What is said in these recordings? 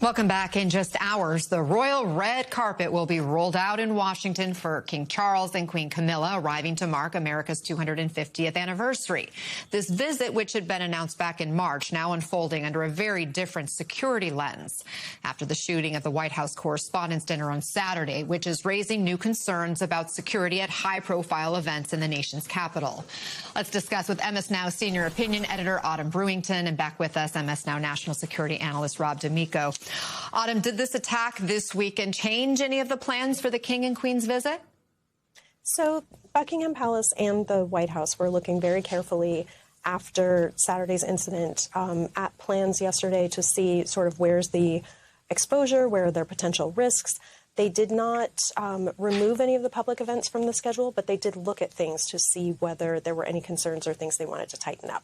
Welcome back. In just hours, the royal red carpet will be rolled out in Washington for King Charles and Queen Camilla, arriving to mark America's 250th anniversary. This visit, which had been announced back in March, now unfolding under a very different security lens after the shooting at the White House Correspondents' Dinner on Saturday, which is raising new concerns about security at high-profile events in the nation's capital. Let's discuss with MS Now senior opinion editor Autumn Brewington, and back with us, MS Now national security analyst Rob D'Amico. Autumn, did this attack this weekend change any of the plans for the King and Queen's visit? So Buckingham Palace and the White House were looking very carefully after Saturday's incident at plans yesterday to see sort of where's the exposure, where are there potential risks. They did not remove any of the public events from the schedule, but they did look at things to see whether there were any concerns or things they wanted to tighten up.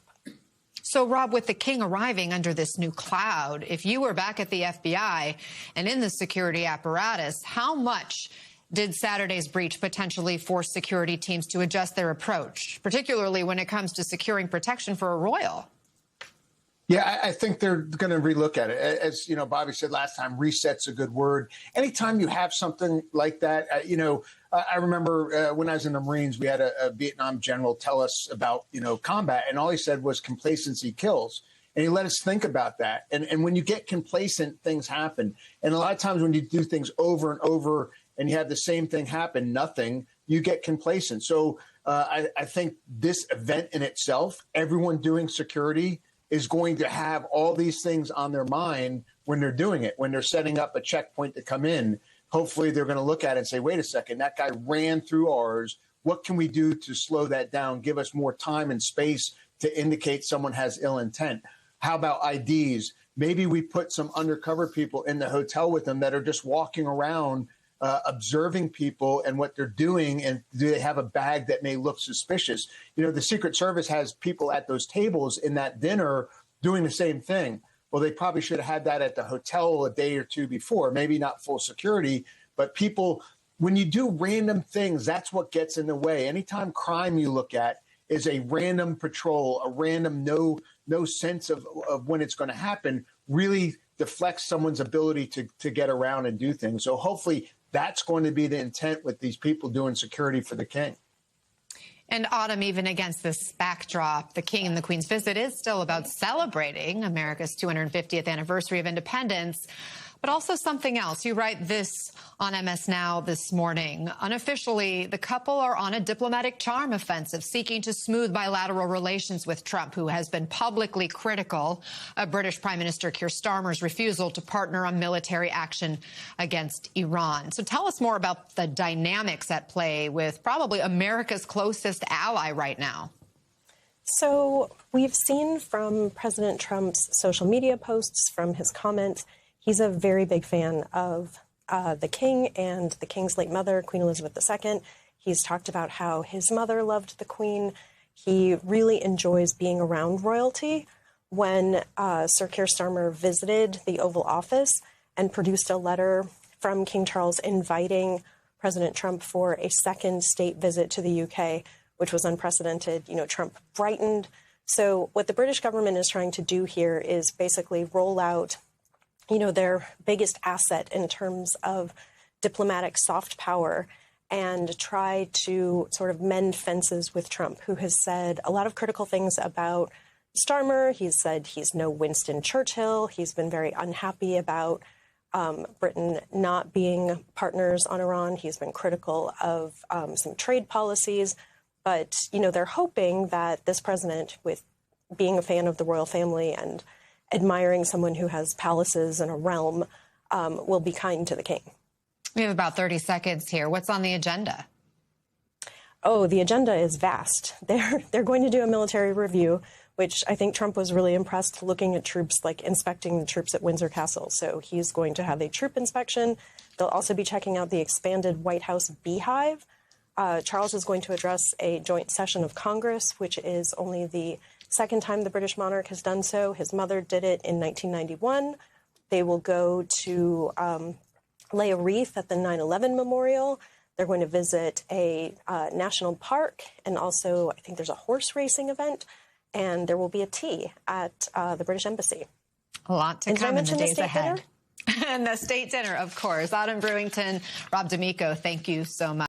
So, Rob, with the King arriving under this new cloud, if you were back at the FBI and in the security apparatus, how much did Saturday's breach potentially force security teams to adjust their approach, particularly when it comes to securing protection for a royal? Yeah, I think they're going to relook at it. As, Bobby said last time, reset's a good word. Anytime you have something like that, I remember when I was in the Marines, we had a Vietnam general tell us about, combat, and all he said was complacency kills. And he let us think about that. And when you get complacent, things happen. And a lot of times when you do things over and over and you have the same thing happen, nothing, you get complacent. So I think this event in itself, everyone doing security is going to have all these things on their mind when they're doing it, when they're setting up a checkpoint to come in. Hopefully they're going to look at it and say, wait a second, that guy ran through ours. What can we do to slow that down, give us more time and space to indicate someone has ill intent? How about IDs? Maybe we put some undercover people in the hotel with them that are just walking around observing people and what they're doing, and do they have a bag that may look suspicious? The Secret Service has people at those tables in that dinner doing the same thing. Well, they probably should have had that at the hotel a day or two before, maybe not full security, but people, when you do random things, that's what gets in the way. Anytime crime you look at is a random patrol, a random no sense of when it's going to happen, really deflects someone's ability to get around and do things. So hopefully that's going to be the intent with these people doing security for the King. And Autumn, even against this backdrop, the King and the Queen's visit is still about celebrating America's 250th anniversary of independence, but also something else. You write this on MS Now this morning. Unofficially, the couple are on a diplomatic charm offensive, seeking to smooth bilateral relations with Trump, who has been publicly critical of British Prime Minister Keir Starmer's refusal to partner on military action against Iran. So tell us more about the dynamics at play with probably America's closest ally right now. So we've seen from President Trump's social media posts, from his comments, he's a very big fan of the King and the King's late mother, Queen Elizabeth II. He's talked about how his mother loved the Queen. He really enjoys being around royalty. When Sir Keir Starmer visited the Oval Office and produced a letter from King Charles inviting President Trump for a second state visit to the UK, which was unprecedented, Trump brightened. So what the British government is trying to do here is basically roll out their biggest asset in terms of diplomatic soft power and try to sort of mend fences with Trump, who has said a lot of critical things about Starmer. He's said he's no Winston Churchill. He's been very unhappy about Britain not being partners on Iran. He's been critical of some trade policies. But, they're hoping that this president, with being a fan of the royal family and admiring someone who has palaces and a realm, will be kind to the King. We have about 30 seconds here. What's on the agenda? Oh, the agenda is vast. They're going to do a military review, which I think Trump was really impressed looking at troops, like inspecting the troops at Windsor Castle. So he's going to have a troop inspection. They'll also be checking out the expanded White House beehive. Charles is going to address a joint session of Congress, which is only the second time the British monarch has done so. His mother did it in 1991. They will go to lay a wreath at the 9/11 memorial. They're going to visit a national park, and also I think there's a horse racing event, and there will be a tea at the British Embassy. A lot to come in the days ahead. And the state dinner, of course. Autumn Brewington, Rob D'Amico, thank you so much.